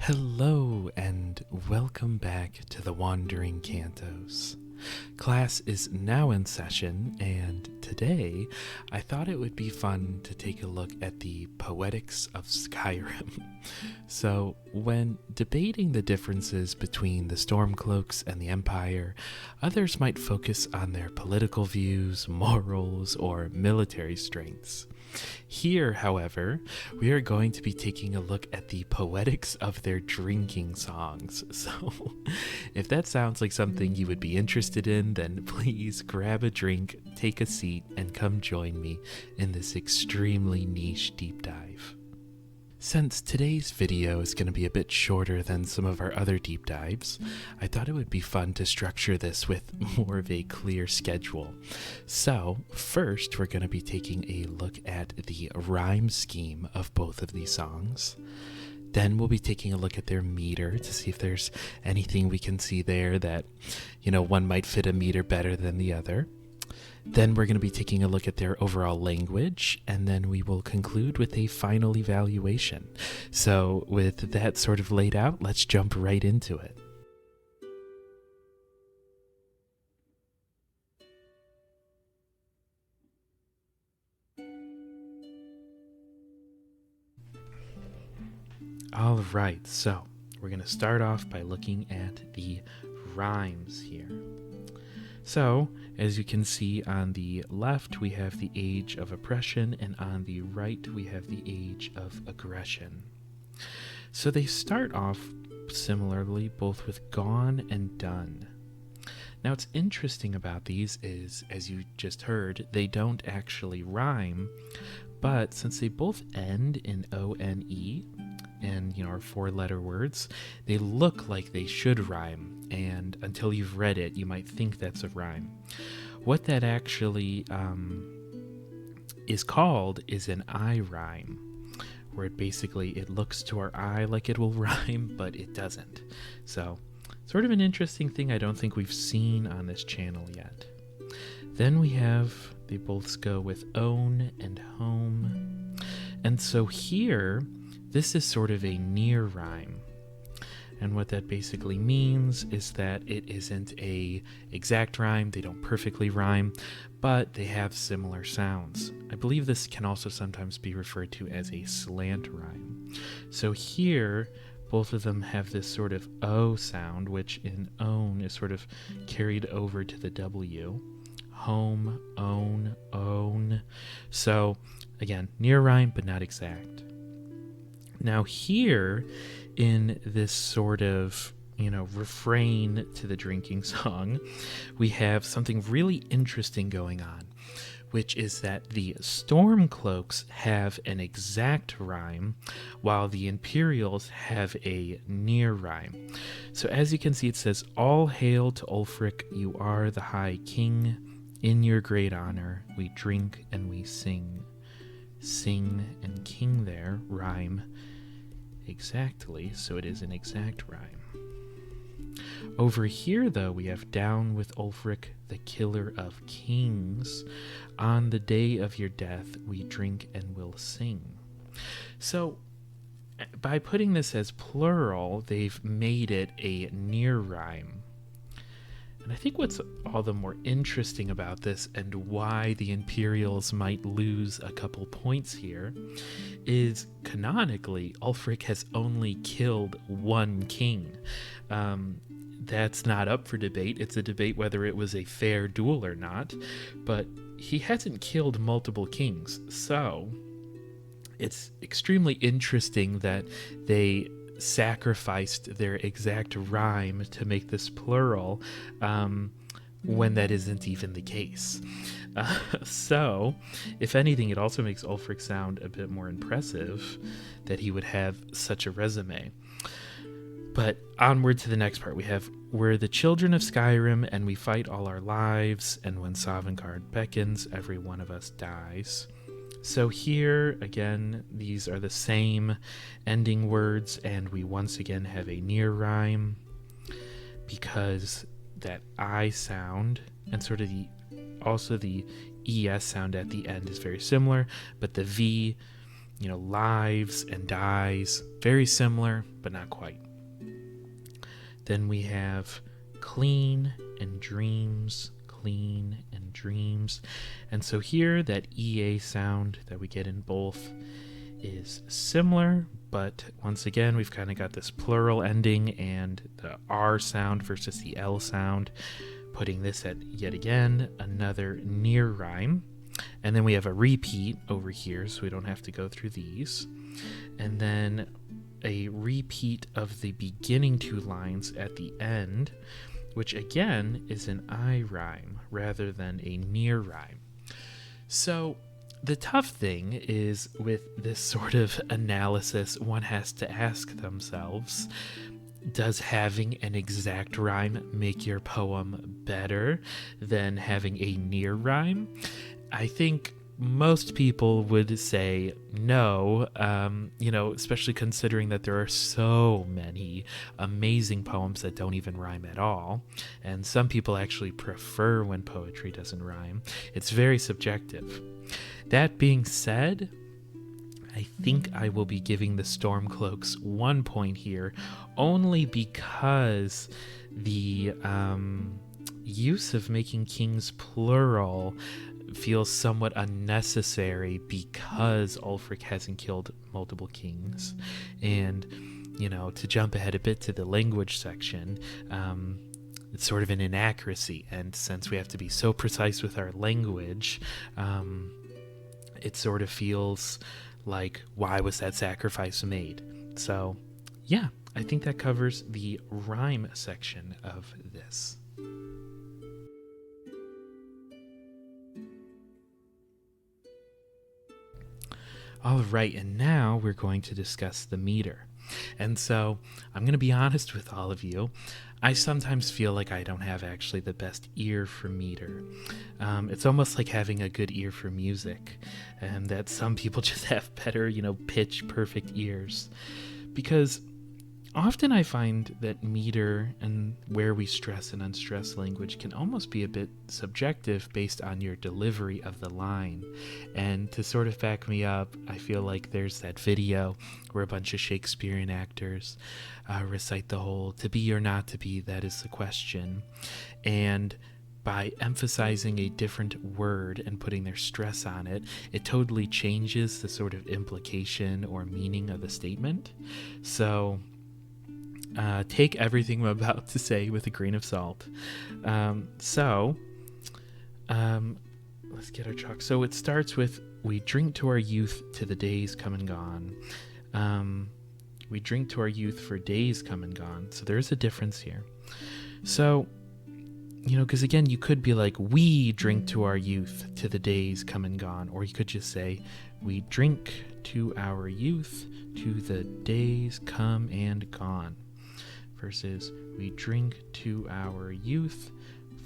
Hello and welcome back to the Wandering Cantos. Class is now in session, and today I thought it would be fun to take a look at the poetics of Skyrim. So, when debating the differences between the Stormcloaks and the Empire, others might focus on their political views, morals, or military strengths. Here, however, we are going to be taking a look at the poetics of their drinking songs. So, if that sounds like something you would be interested in, then please grab a drink, take a seat, and come join me in this extremely niche deep dive. Since today's video is going to be a bit shorter than some of our other deep dives, I thought it would be fun to structure this with more of a clear schedule. So, first we're going to be taking a look at the rhyme scheme of both of these songs. Then we'll be taking a look at their meter to see if there's anything we can see there that, one might fit a meter better than the other. Then we're going to be taking a look at their overall language, and then we will conclude with a final evaluation. So with that sort of laid out, let's jump right into it. All right, so we're going to start off by looking at the rhymes here. So, as you can see on the left, we have the age of oppression, and on the right, we have the age of aggression. So they start off similarly, both with gone and done. Now, what's interesting about these is, as you just heard, they don't actually rhyme, but since they both end in O-N-E, and are four-letter words, they look like they should rhyme, and until you've read it, you might think that's a rhyme. What that actually is called is an eye rhyme, where it looks to our eye like it will rhyme, but it doesn't. So, sort of an interesting thing I don't think we've seen on this channel yet. Then they both go with own and home, and so here, this is sort of a near rhyme, and what that basically means is that it isn't a exact rhyme, they don't perfectly rhyme, but they have similar sounds. I believe this can also sometimes be referred to as a slant rhyme. So here, both of them have this sort of O sound, which in own is sort of carried over to the W. Home, own. So again, near rhyme, but not exact. Now here, in this sort of, refrain to the drinking song, we have something really interesting going on, which is that the Stormcloaks have an exact rhyme, while the Imperials have a near rhyme. So as you can see, it says, "All hail to Ulfric, you are the High King. In your great honor, we drink and we sing." Sing and king there rhyme exactly, so it is an exact rhyme. Over here, though, we have "Down with Ulfric, the killer of kings. On the day of your death, we drink and will sing." So, by putting this as plural, they've made it a near rhyme. And I think what's all the more interesting about this, and why the Imperials might lose a couple points here, is canonically, Ulfric has only killed one king. That's not up for debate. It's a debate whether it was a fair duel or not, but he hasn't killed multiple kings. So it's extremely interesting that they sacrificed their exact rhyme to make this plural when that isn't even the case. So, if anything, it also makes Ulfric sound a bit more impressive that he would have such a resume. But onward to the next part, "We're the children of Skyrim, and we fight all our lives, and when Sovngarde beckons, every one of us dies." So here, again, these are the same ending words, and we once again have a near rhyme, because that I sound, and sort of also the ES sound at the end is very similar, but the V lives and dies. Very similar, but not quite. Then we have clean and dreams, clean and dreams. And so here, that EA sound that we get in both is similar, but once again, we've kind of got this plural ending and the R sound versus the L sound, putting this at, yet again, another near rhyme. And then we have a repeat over here, so we don't have to go through these. And then a repeat of the beginning two lines at the end, which again is an I rhyme rather than a near rhyme. So the tough thing is, with this sort of analysis, one has to ask themselves, does having an exact rhyme make your poem better than having a near rhyme? I think most people would say no, especially considering that there are so many amazing poems that don't even rhyme at all. And some people actually prefer when poetry doesn't rhyme. It's very subjective. That being said, I think I will be giving the Stormcloaks 1 point here, only because the use of making kings plural feels somewhat unnecessary because Ulfric hasn't killed multiple kings. And, to jump ahead a bit to the language section, it's sort of an inaccuracy. And since we have to be so precise with our language, it sort of feels like, why was that sacrifice made? So, yeah, I think that covers the rhyme section of this. All right, and now we're going to discuss the meter. And so I'm going to be honest with all of you. I sometimes feel like I don't have actually the best ear for meter. It's almost like having a good ear for music, and that some people just have better, pitch perfect ears. Because often I find that meter and where we stress and unstress language can almost be a bit subjective based on your delivery of the line. And to sort of back me up, I feel like there's that video where a bunch of Shakespearean actors recite the whole "to be or not to be, that is the question." And by emphasizing a different word and putting their stress on it, it totally changes the sort of implication or meaning of the statement. So take everything I'm about to say with a grain of salt. Let's get our chalk. So it starts with, we drink to our youth to the days come and gone. We drink to our youth for days come and gone. So there's a difference here. So, because again, you could be like, we drink to our youth to the days come and gone. Or you could just say, we drink to our youth to the days come and gone. Versus, we drink to our youth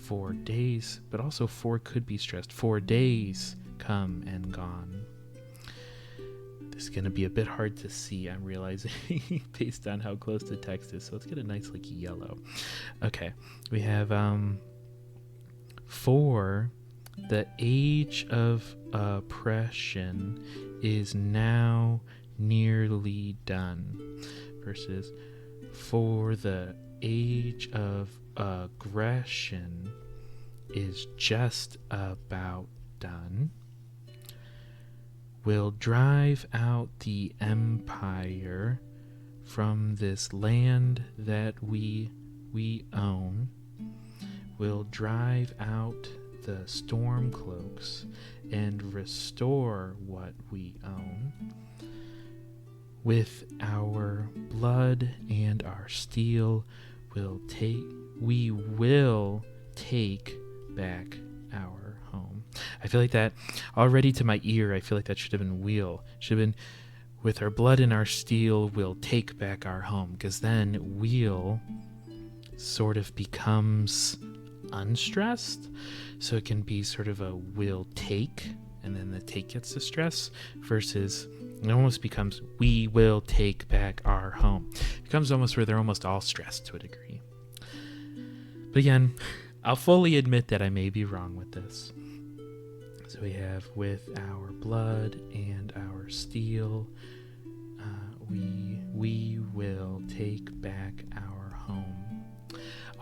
for days, but also for could be stressed, for days come and gone. This is going to be a bit hard to see, I'm realizing, based on how close the text is. So let's get a nice yellow. Okay, we have for the age of oppression is now nearly done. Versus, for the age of aggression is just about done. Will drive out the empire from this land that we own. Will drive out the Stormcloaks and restore what we own. With our blood and our steel, we will take back our home. I feel like that already to my ear. I feel like that should have been wheel. Should have been, with our blood and our steel, we'll take back our home. Because then wheel sort of becomes unstressed. So it can be sort of a will take, and then the take gets the stress, versus it almost becomes, we will take back our home. It becomes almost where they're almost all stressed to a degree. But again, I'll fully admit that I may be wrong with this. So we have with our blood and our steel, we will take back our home.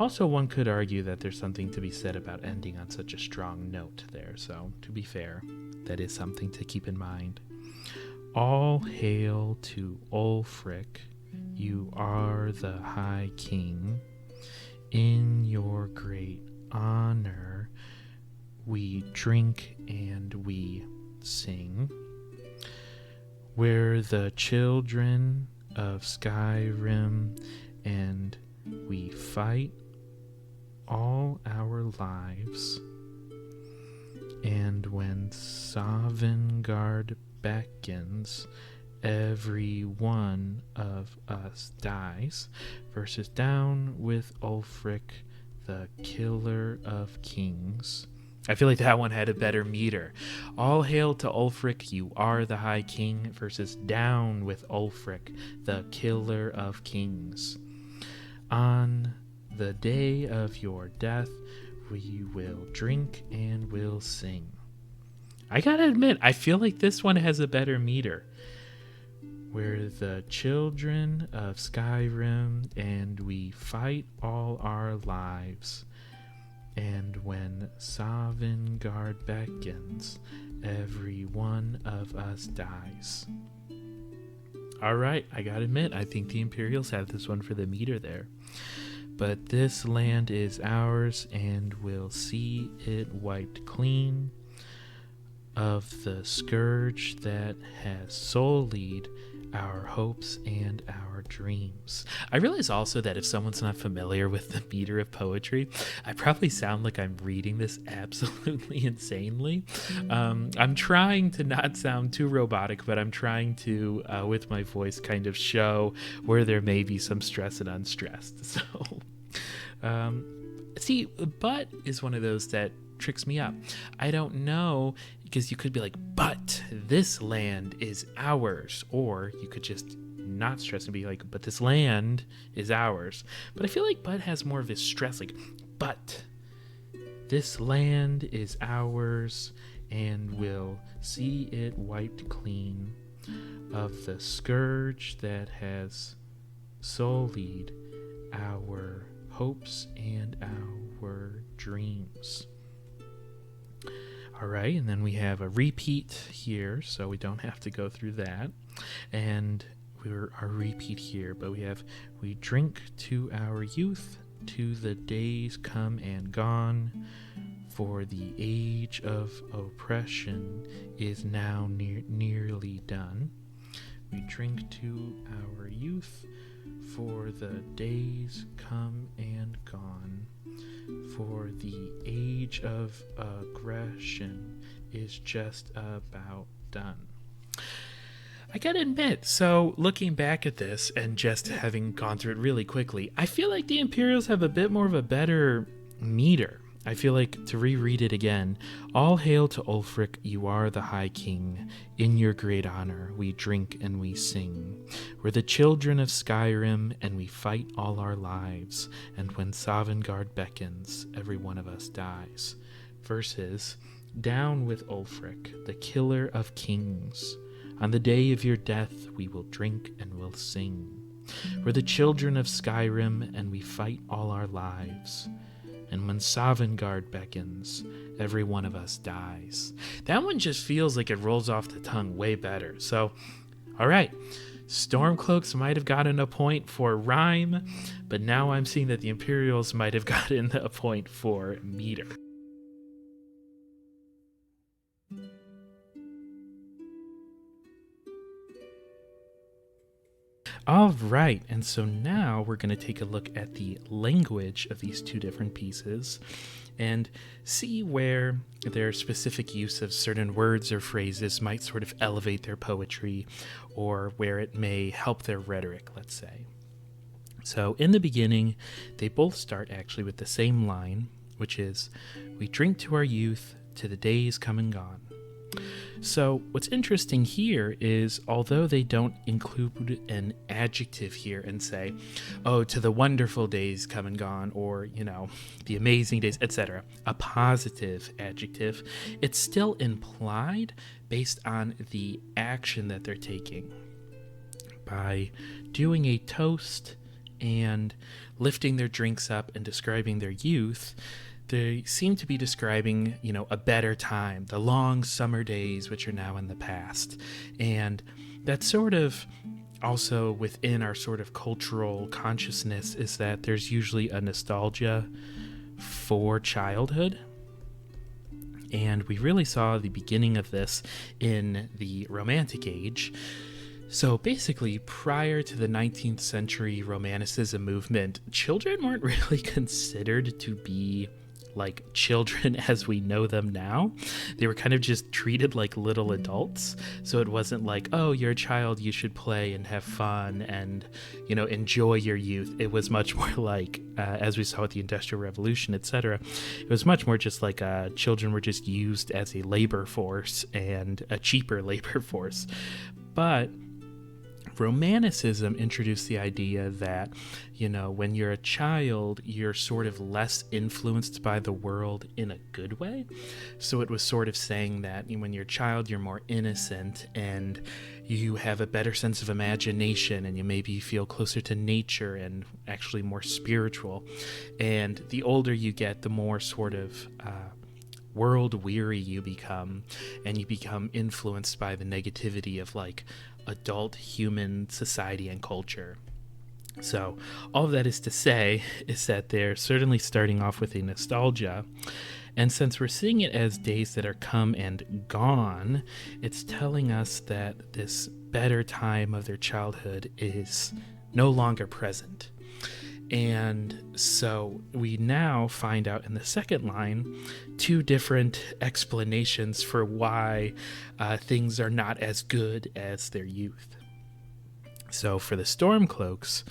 Also, one could argue that there's something to be said about ending on such a strong note there. So, to be fair, that is something to keep in mind. All hail to Ulfric, you are the High King. In your great honor, we drink and we sing. We're the children of Skyrim, and we fight all our lives. And when Sovngarde beckons, every one of us dies. Versus down with Ulfric, the killer of kings. I feel like that one had a better meter. All hail to Ulfric, you are the High King, versus down with Ulfric, the killer of kings. On the day of your death, we will drink and we'll sing. I gotta admit, I feel like this one has a better meter. We're the children of Skyrim, and we fight all our lives. And when Sovngarde beckons, every one of us dies. Alright, I gotta admit, I think the Imperials have this one for the meter there. But this land is ours, and we'll see it wiped clean of the scourge that has sullied our hopes and our dreams. I realize also that if someone's not familiar with the meter of poetry, I probably sound like I'm reading this absolutely insanely. I'm trying to not sound too robotic, but I'm trying to, with my voice, kind of show where there may be some stress and unstressed. So, see, but is one of those that tricks me up. I don't know, because you could be like, but this land is ours, or you could just not stress and be like, but this land is ours. But I feel like but has more of this stress, like, but this land is ours, and we'll see it wiped clean of the scourge that has sullied our hopes and our dreams. All right, and then we have a repeat here, so we don't have to go through that. And we're our repeat here, but we drink to our youth, to the days come and gone, for the age of oppression is now nearly done. We drink to our youth, for the days come and gone, for the age of aggression is just about done. I gotta admit, so looking back at this and just having gone through it really quickly, I feel like the Imperials have a bit more of a better meter. I feel like to reread it again, all hail to Ulfric, you are the High King. In your great honor, we drink and we sing. We're the children of Skyrim, and we fight all our lives. And when Sovngarde beckons, every one of us dies. Versus, down with Ulfric, the killer of kings. On the day of your death, we will drink and we'll sing. We're the children of Skyrim, and we fight all our lives. And when Sovngarde beckons, every one of us dies. That one just feels like it rolls off the tongue way better. So, all right, Stormcloaks might have gotten a point for rhyme, but now I'm seeing that the Imperials might have gotten a point for meter. All right, and so now we're going to take a look at the language of these two different pieces and see where their specific use of certain words or phrases might sort of elevate their poetry, or where it may help their rhetoric, let's say. So in the beginning, they both start actually with the same line, which is, we drink to our youth, to the days come and gone. So what's interesting here is, although they don't include an adjective here and say, oh, to the wonderful days come and gone, or, the amazing days, etc., a positive adjective, it's still implied based on the action that they're taking. By doing a toast and lifting their drinks up and describing their youth, they seem to be describing, a better time, the long summer days which are now in the past. And that's sort of also within our sort of cultural consciousness, is that there's usually a nostalgia for childhood. And we really saw the beginning of this in the Romantic Age. So basically, prior to the 19th century Romanticism movement, children weren't really considered to be like children as we know them now. They were kind of just treated like little adults. So it wasn't like, oh, you're a child, you should play and have fun and, enjoy your youth. It was much more like, as we saw with the Industrial Revolution, etc., it was much more just like children were just used as a labor force, and a cheaper labor force. But Romanticism introduced the idea that, when you're a child, you're sort of less influenced by the world in a good way. So it was sort of saying that when you're a child, you're more innocent and you have a better sense of imagination, and you maybe feel closer to nature and actually more spiritual. And the older you get, the more sort of world weary you become, and you become influenced by the negativity of like adult human society and culture. So all of that is to say is that they're certainly starting off with a nostalgia, and since we're seeing it as days that are come and gone, it's telling us that this better time of their childhood is no longer present. And so we now find out in the second line two different explanations for why things are not as good as their youth. So for the Stormcloaks,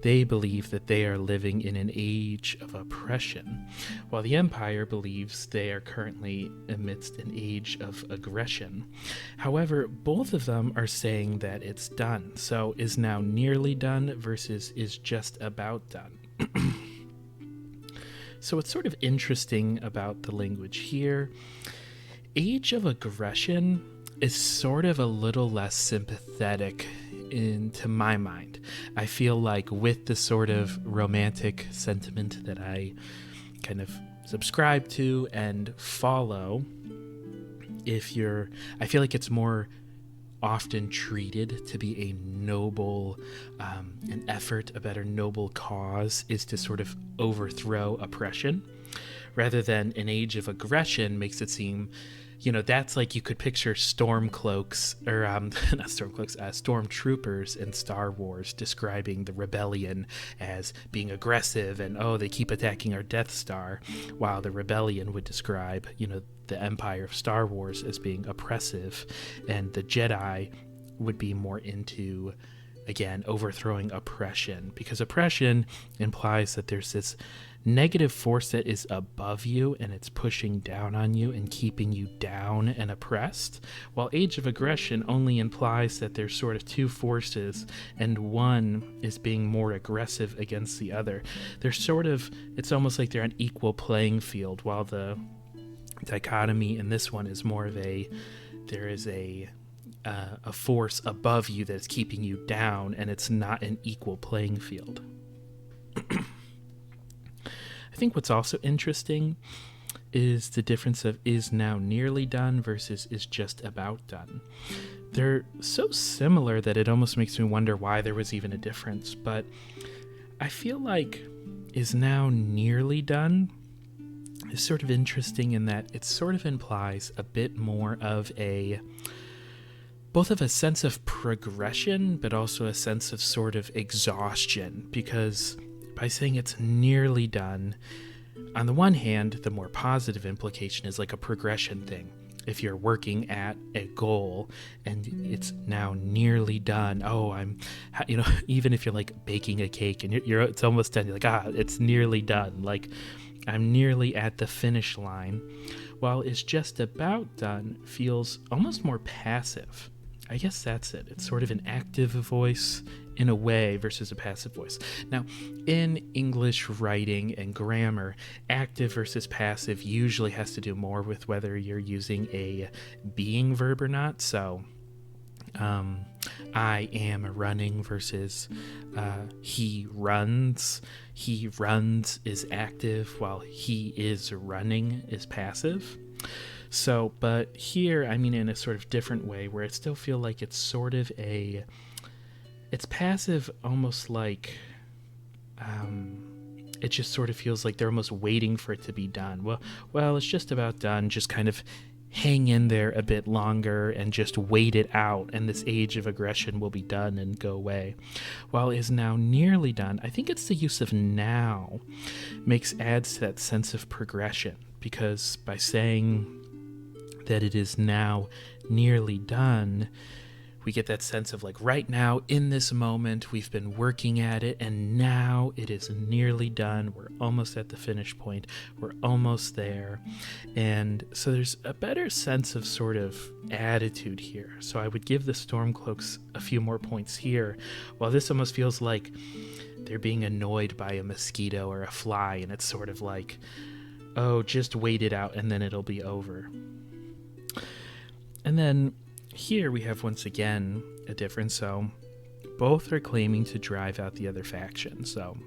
they believe that they are living in an age of oppression, while the Empire believes they are currently amidst an age of aggression. However, both of them are saying that it's done. So is now nearly done versus is just about done. So what's sort of interesting about the language here, age of aggression is sort of a little less sympathetic into my mind. I feel like with the sort of romantic sentiment that I kind of subscribe to and follow, I feel like it's more often treated to be a noble, an effort, a better noble cause is to sort of overthrow oppression, rather than an age of aggression makes it seem, that's like you could picture Stormcloaks, or not Stormcloaks, Stormtroopers in Star Wars describing the rebellion as being aggressive and, oh, they keep attacking our Death Star, while the rebellion would describe, the Empire of Star Wars as being oppressive, and the Jedi would be more into, again, overthrowing oppression, because oppression implies that there's this negative force that is above you and it's pushing down on you and keeping you down and oppressed, while age of aggression only implies that there's sort of two forces and one is being more aggressive against the other. It's almost like they're on equal playing field, while the dichotomy in this one is more of there is a force above you that's keeping you down, and it's not an equal playing field. I think what's also interesting is the difference of is now nearly done versus is just about done. They're so similar that it almost makes me wonder why there was even a difference, but I feel like is now nearly done is sort of interesting in that it sort of implies a bit more of both of a sense of progression, but also a sense of sort of exhaustion, because by saying it's nearly done, on the one hand, the more positive implication is like a progression thing. If you're working at a goal and it's now nearly done, even if you're like baking a cake and it's almost done, you're like, it's nearly done. Like, I'm nearly at the finish line. while is just about done feels almost more passive. I guess that's it. It's sort of an active voice in a way versus a passive voice. Now, in English writing and grammar, active versus passive usually has to do more with whether you're using a being verb or not. So, I am running versus he runs. He runs is active while he is running is passive. So, but here, I mean, in a sort of different way where I still feel like it's sort of it's passive, almost like, it just sort of feels like they're almost waiting for it to be done. Well, it's just about done. Just kind of hang in there a bit longer and just wait it out, and this age of aggression will be done and go away. While is now nearly done, I think it's the use of now adds to that sense of progression, because by saying that it is now nearly done, we get that sense of like right now in this moment we've been working at it and now it is nearly done. We're almost at the finish point. We're almost there. And so there's a better sense of sort of attitude here. So I would give the Stormcloaks a few more points here, while this almost feels like they're being annoyed by a mosquito or a fly, and it's sort of like, oh, just wait it out and then it'll be over. And then here we have once again a difference. So both are claiming to drive out the other faction. So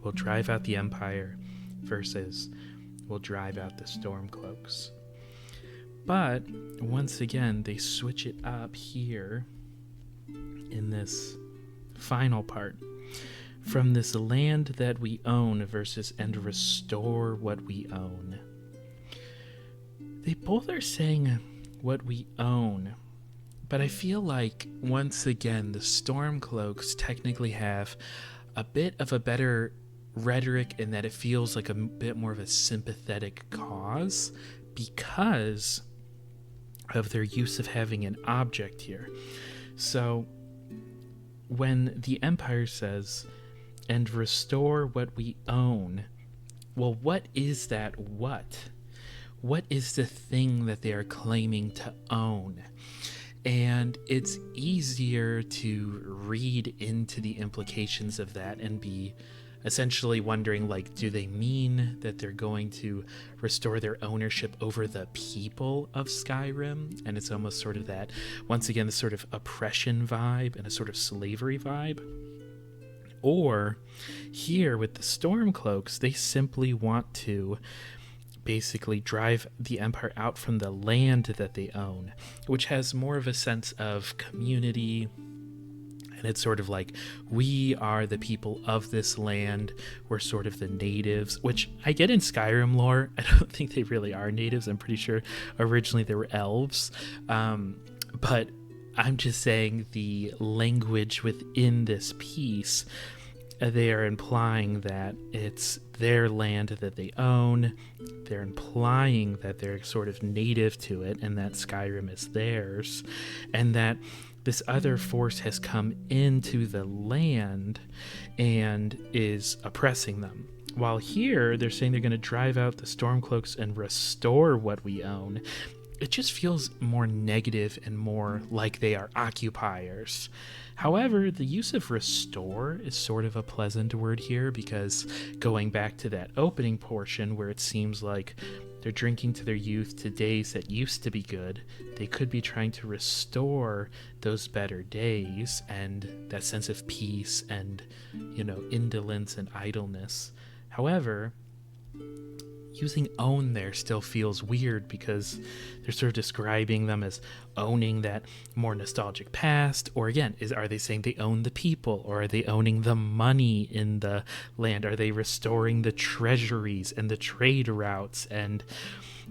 we'll drive out the Empire versus we'll drive out the Stormcloaks. But once again, they switch it up here in this final part. From this land that we own versus and restore what we own. They both are saying what we own, but I feel like once again the Stormcloaks technically have a bit of a better rhetoric in that it feels like a bit more of a sympathetic cause because of their use of having an object here. So when the Empire says and restore what we own, well, what is that what? What is the thing that they are claiming to own? And it's easier to read into the implications of that and be essentially wondering, like, do they mean that they're going to restore their ownership over the people of Skyrim? And it's almost sort of that, once again, the sort of oppression vibe and a sort of slavery vibe. Or here with the Stormcloaks, they simply want to basically drive the Empire out from the land that they own, which has more of a sense of community. And it's sort of like, we are the people of this land. We're sort of the natives, which I get in Skyrim lore. I don't think they really are natives. I'm pretty sure originally they were elves. But I'm just saying the language within this piece, they are implying that it's their land that they own. They're implying that they're sort of native to it and that Skyrim is theirs, and that this other force has come into the land and is oppressing them. While here, they're saying they're going to drive out the Stormcloaks and restore what we own. It just feels more negative and more like they are occupiers. However, the use of restore is sort of a pleasant word here, because going back to that opening portion where it seems like they're drinking to their youth to days that used to be good, they could be trying to restore those better days and that sense of peace and, indolence and idleness. However, using own there still feels weird because they're sort of describing them as owning that more nostalgic past, or again, are they saying they own the people, or are they owning the money in the land? Are they restoring the treasuries and the trade routes? And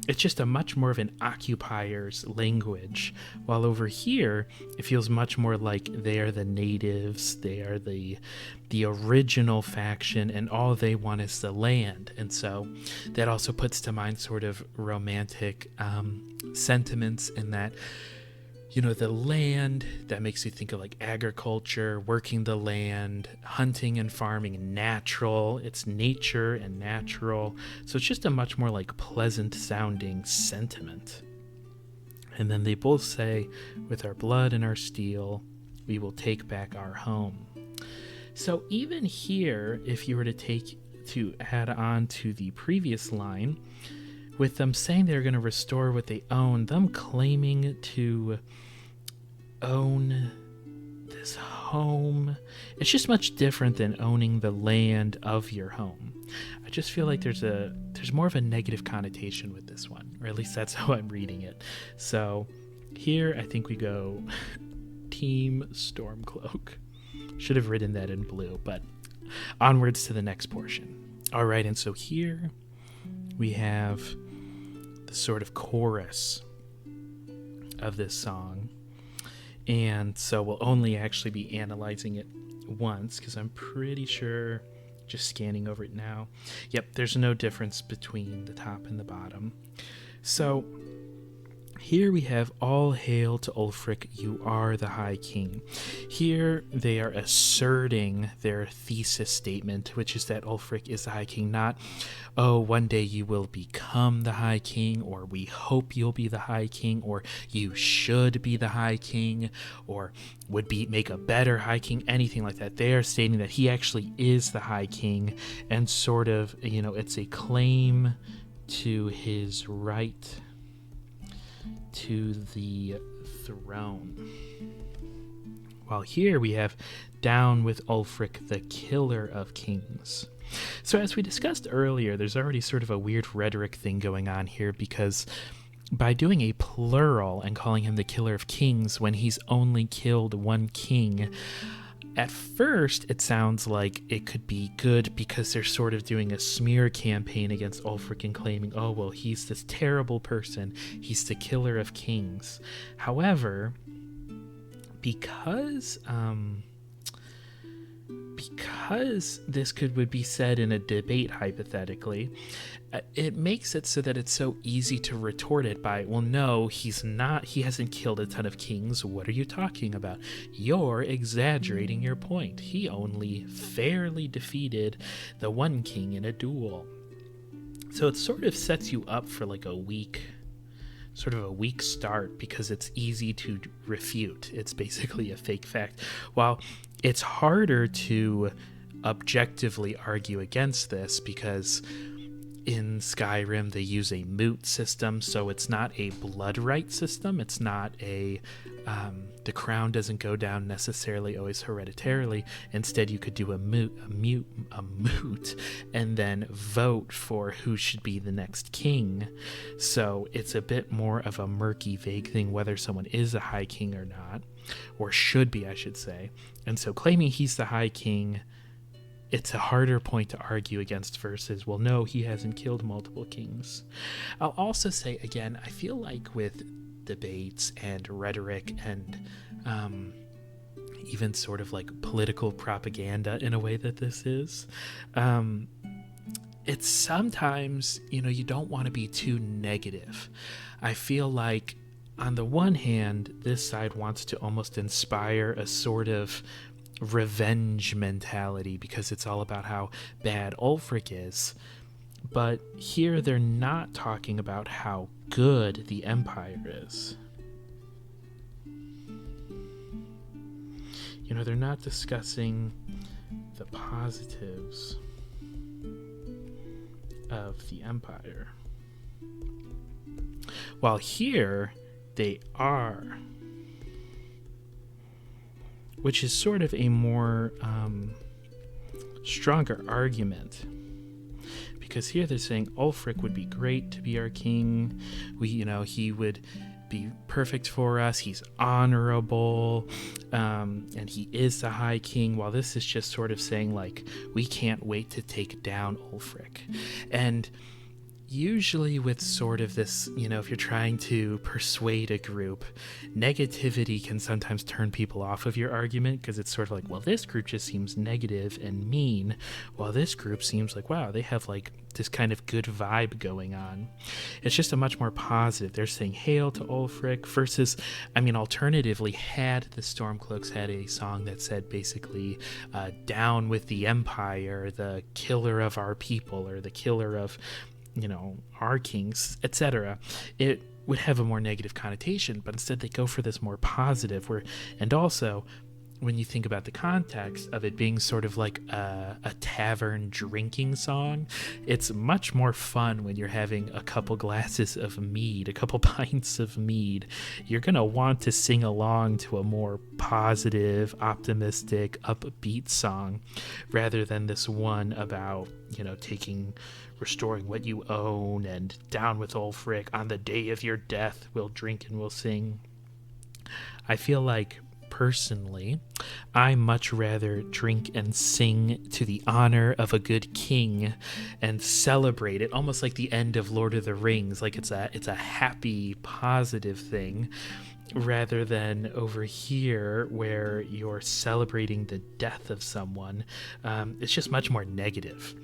it's just a much more of an occupier's language, while over here it feels much more like they are the natives, they are the original faction, and all they want is the land. And so that also puts to mind sort of romantic sentiments in that the land, that makes you think of like agriculture, working the land, hunting and farming, natural. It's nature and natural. So it's just a much more like pleasant sounding sentiment. And then they both say, with our blood and our steel, we will take back our home. So even here, if you were to add on to the previous line, with them saying they're going to restore what they own, them claiming to own this home, it's just much different than owning the land of your home. I just feel like there's more of a negative connotation with this one, or at least that's how I'm reading it. So here I think we go Team Stormcloak. Should have written that in blue, but onwards to the next portion. All right, and so here we have the sort of chorus of this song. And so we'll only actually be analyzing it once, because I'm pretty sure, just scanning over it now, yep, there's no difference between the top and the bottom. So here we have, all hail to Ulfric, you are the High King. Here they are asserting their thesis statement, which is that Ulfric is the High King, not, oh, one day you will become the High King, or we hope you'll be the High King, or you should be the High King, or would make a better High King, anything like that. They are stating that he actually is the High King, and sort of, it's a claim to his right to the throne. While here we have, down with Ulfric, the killer of kings. So as we discussed earlier, there's already sort of a weird rhetoric thing going on here, because by doing a plural and calling him the killer of kings when he's only killed one king, at first it sounds like it could be good, because they're sort of doing a smear campaign against Ulfric and claiming, oh, well, he's this terrible person, he's the killer of kings. However, because this would be said in a debate, hypothetically, it makes it so that it's so easy to retort it by, well, no, he hasn't killed a ton of kings. What are you talking about? You're exaggerating your point. He only fairly defeated the one king in a duel. So it sort of sets you up for like a weak start, because it's easy to refute. It's basically a fake fact. While it's harder to objectively argue against this, because in Skyrim they use a moot system, so it's not a blood right system. It's not the crown doesn't go down necessarily always hereditarily. Instead, you could do a moot and then vote for who should be the next king. So it's a bit more of a murky, vague thing whether someone is a High King or not, or should be, I should say. And so claiming he's the High King, it's a harder point to argue against versus, well, no, he hasn't killed multiple kings. I'll also say, again, I feel like with debates and rhetoric and even sort of like political propaganda in a way that this is, it's sometimes, you don't want to be too negative. I feel like on the one hand, this side wants to almost inspire a sort of revenge mentality, because it's all about how bad Ulfric is. But here they're not talking about how good the Empire is. They're not discussing the positives of the Empire. While here they are, which is sort of a more stronger argument, because here they're saying Ulfric would be great to be our king. He would be perfect for us. He's honorable, and he is the High King. While this is just sort of saying, like, we can't wait to take down Ulfric. And Usually with sort of this, if you're trying to persuade a group, negativity can sometimes turn people off of your argument, because it's sort of like, well, this group just seems negative and mean, while this group seems like, wow, they have like this kind of good vibe going on. It's just a much more positive. They're saying hail to Ulfric versus, alternatively, had the Stormcloaks had a song that said basically, down with the Empire, the killer of our people, or the killer of our kings, etc., it would have a more negative connotation. But instead they go for this more positive, and also when you think about the context of it being sort of like a tavern drinking song, it's much more fun when you're having a couple glasses of mead, a couple pints of mead. You're going to want to sing along to a more positive, optimistic, upbeat song, rather than this one about, restoring what you own, and down with Ulfric, on the day of your death, we'll drink and we'll sing. I feel like, personally, I much rather drink and sing to the honor of a good king and celebrate it, almost like the end of Lord of the Rings, like it's a happy, positive thing, rather than over here where you're celebrating the death of someone. It's just much more negative.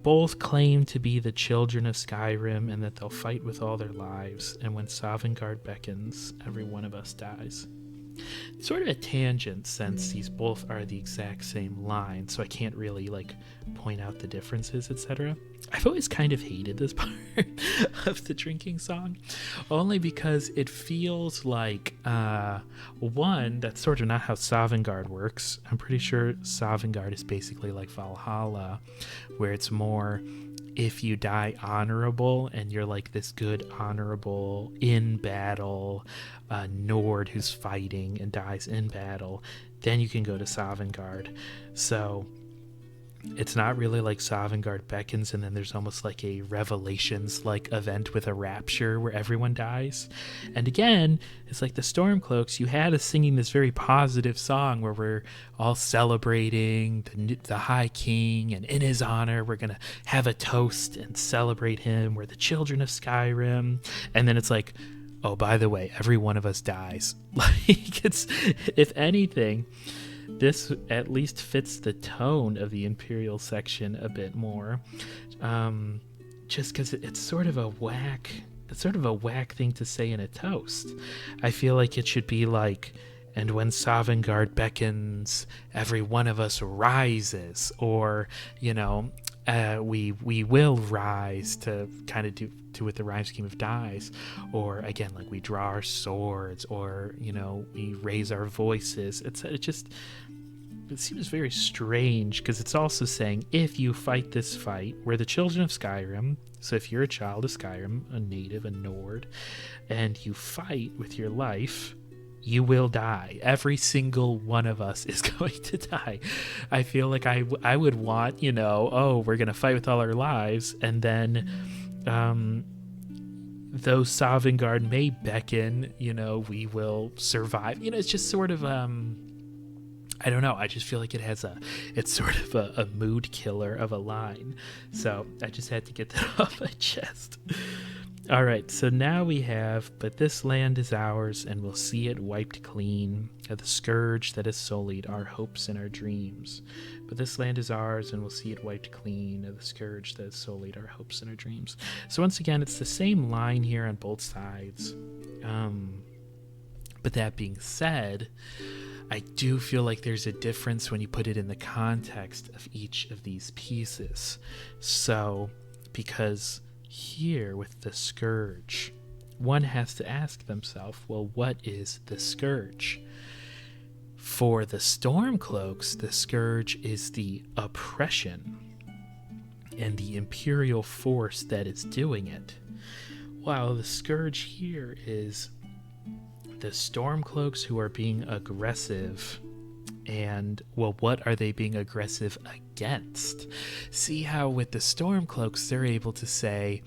Both claim to be the children of Skyrim, and that they'll fight with all their lives, and when Sovngarde beckons, every one of us dies. Sort of a tangent, since these both are the exact same line, so I can't really point out the differences, etc. I've always kind of hated this part of the drinking song, only because it feels like one, that's sort of not how Sovngarde works. I'm pretty sure Sovngarde is basically like Valhalla, where it's more, if you die honorable and you're like this good, honorable, in battle Nord who's fighting and dies in battle, then you can go to Sovngarde. So it's not really like Sovngarde beckons and then there's almost like a Revelations like event with a rapture where everyone dies. And again, it's like the Stormcloaks, you had us singing this very positive song where we're all celebrating the High King, and in his honor we're gonna have a toast and celebrate him, we're the children of Skyrim. And then it's like, oh, by the way, every one of us dies. Like, it's, if anything, this at least fits the tone of the Imperial section a bit more, just because it's sort of a whack thing to say in a toast. I feel like it should be like, and when Sovngarde beckons, every one of us rises, or we will rise, to kind of do with the rhyme scheme of dies, or again, like we draw our swords, or we raise our voices. It seems very strange, because it's also saying, if you fight this fight, we're the children of Skyrim, so if you're a child of Skyrim, a native, a Nord, and you fight with your life, you will die. Every single one of us is going to die. I feel like I would want, we're going to fight with all our lives, and then though Sovngarde may beckon, we will survive. It's just sort of, I don't know. I just feel like it's sort of a mood killer of a line. So I just had to get that off my chest. All right, so now we have, but this land is ours, and we'll see it wiped clean of the scourge that has sullied our hopes and our dreams. But this land is ours, and we'll see it wiped clean of the scourge that has sullied our hopes and our dreams. So once again, it's the same line here on both sides. But that being said, I do feel like there's a difference when you put it in the context of each of these pieces. So, because here with the scourge, one has to ask themselves, well, what is the scourge? For the Stormcloaks, the scourge is the oppression and the imperial force that is doing it, while the scourge here is the Stormcloaks who are being aggressive. And, well, what are they being aggressive against? See how with the Stormcloaks, they're able to say,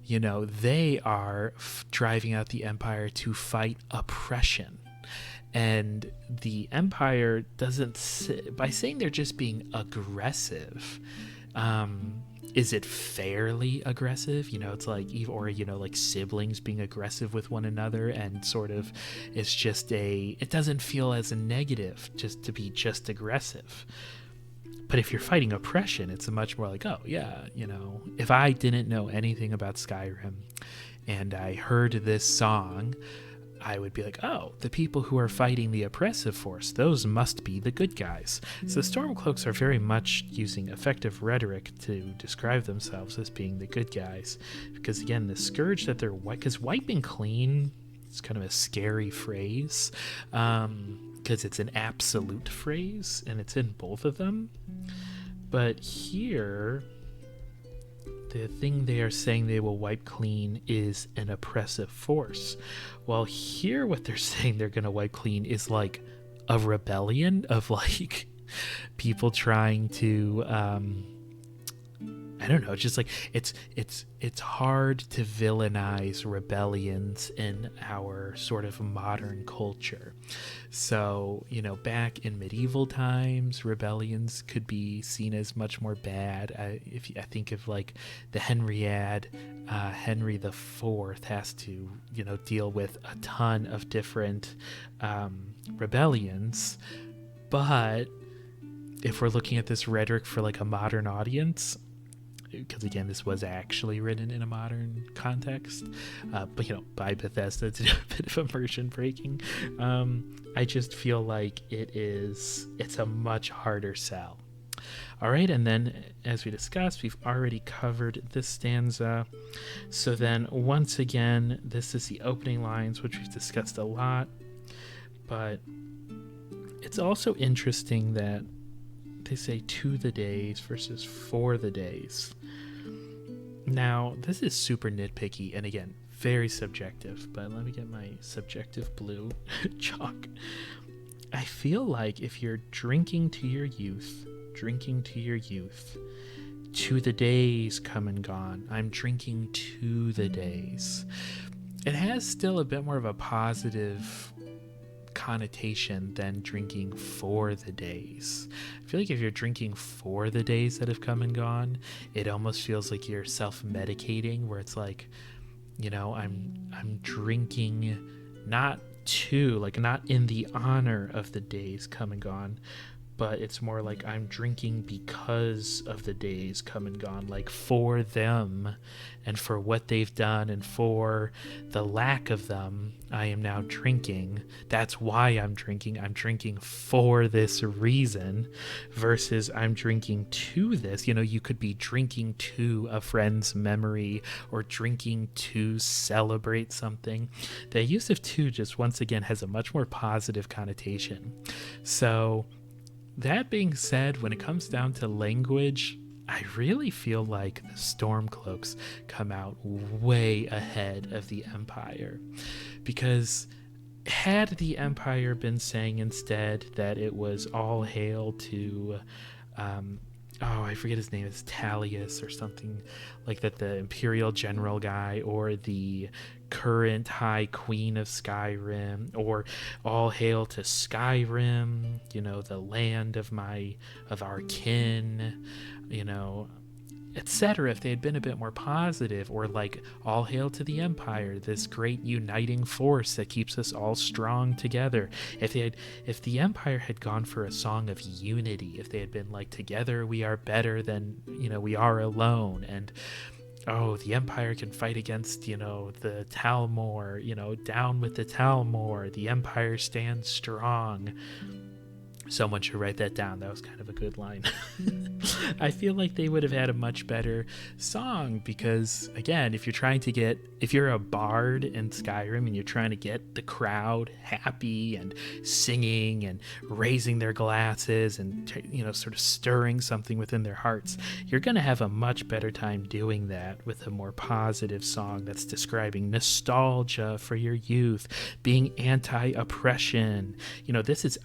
they are driving out the Empire to fight oppression. And the Empire doesn't, by saying they're just being aggressive, is it fairly aggressive? It's like, or like siblings being aggressive with one another, and sort of it's just it doesn't feel as a negative just to be just aggressive. But if you're fighting oppression, it's a much more like, oh yeah, if I didn't know anything about Skyrim and I heard this song, I would be like, oh, the people who are fighting the oppressive force, those must be the good guys. So the Stormcloaks are very much using effective rhetoric to describe themselves as being the good guys. Because again, the scourge that they're because wiping clean is kind of a scary phrase, because it's an absolute phrase and it's in both of them. But here, the thing they are saying they will wipe clean is an oppressive force. While here what they're saying they're going to wipe clean is like a rebellion of like people trying to I don't know, just like it's hard to villainize rebellions in our sort of modern culture. So, back in medieval times, rebellions could be seen as much more bad. I think of like the Henriad, Henry the Fourth has to, deal with a ton of different rebellions. But if we're looking at this rhetoric for like a modern audience, because again, this was actually written in a modern context, but by Bethesda to do a bit of immersion breaking, I just feel like it's a much harder sell. All right, and then as we discussed, we've already covered this stanza. So then once again, this is the opening lines, which we've discussed a lot, but it's also interesting that they say to the days versus for the days. Now, this is super nitpicky, and again, very subjective, but let me get my subjective blue chalk. I feel like if you're drinking to your youth, to the days come and gone, I'm drinking to the days, it has still a bit more of a positive connotation than drinking for the days. I feel like if you're drinking for the days that have come and gone, it almost feels like you're self-medicating, where it's like, I'm drinking not in the honor of the days come and gone, but it's more like I'm drinking because of the days come and gone, like for them and for what they've done and for the lack of them, I am now drinking. That's why I'm drinking. I'm drinking for this reason versus I'm drinking to this. You could be drinking to a friend's memory or drinking to celebrate something. The use of to just once again has a much more positive connotation. So that being said, when it comes down to language, I really feel like the Stormcloaks come out way ahead of the Empire. Because had the Empire been saying instead that it was all hail to, I forget his name, it's Talius or something like that, the Imperial general guy, or the current High Queen of Skyrim, or all hail to Skyrim, the land of our kin, etc. If they had been a bit more positive, or like all hail to the Empire, this great uniting force that keeps us all strong together. If the Empire had gone for a song of unity, if they had been like, together we are better than we are alone, and the Empire can fight against, the Talmor, down with the Talmor, the Empire stands strong. Someone should write that down. That was kind of a good line. I feel like they would have had a much better song because, again, if you're a bard in Skyrim and you're trying to get the crowd happy and singing and raising their glasses and, sort of stirring something within their hearts, you're going to have a much better time doing that with a more positive song that's describing nostalgia for your youth, being anti-oppression.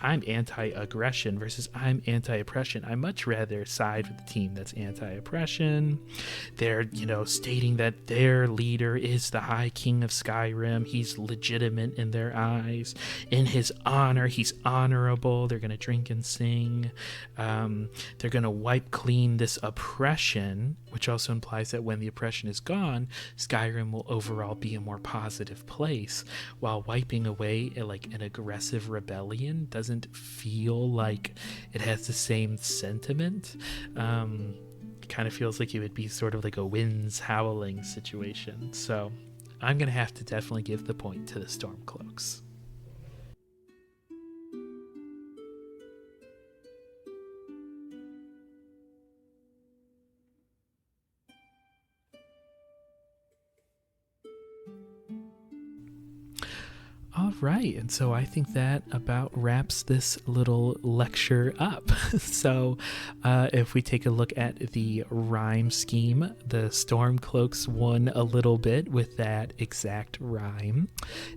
I'm anti-aggression aggression versus I'm anti-oppression. I much rather side with the team that's anti-oppression. They're, stating that their leader is the High King of Skyrim. He's legitimate in their eyes. In his honor, he's honorable. They're going to drink and sing. They're going to wipe clean this oppression, which also implies that when the oppression is gone, Skyrim will overall be a more positive place, while wiping away like an aggressive rebellion doesn't feel like it has the same sentiment. It kind of feels like it would be sort of like a winds howling situation. So I'm going to have to definitely give the point to the Stormcloaks. All right, and so I think that about wraps this little lecture up. So if we take a look at the rhyme scheme, the Stormcloaks won a little bit with that exact rhyme.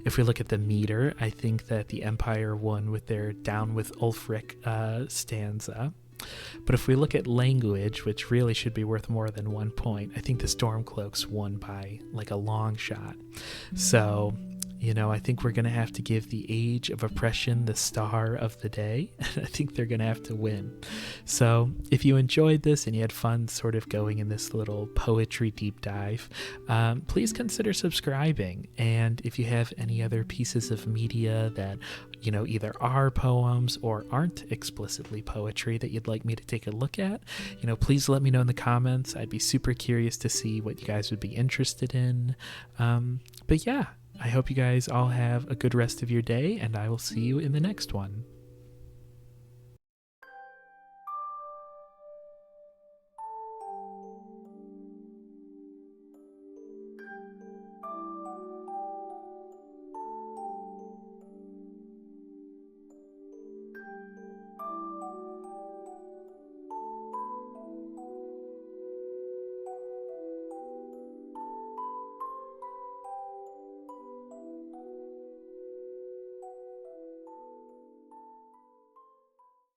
If we look at the meter, I think that the Empire won with their Down with Ulfric stanza. But if we look at language, which really should be worth more than 1 point, I think the Stormcloaks won by like a long shot. So I think we're going to have to give the Age of Oppression the star of the day. I think they're going to have to win. So if you enjoyed this and you had fun sort of going in this little poetry deep dive, please consider subscribing. And if you have any other pieces of media that, either are poems or aren't explicitly poetry that you'd like me to take a look at, please let me know in the comments. I'd be super curious to see what you guys would be interested in. But yeah. I hope you guys all have a good rest of your day, and I will see you in the next one.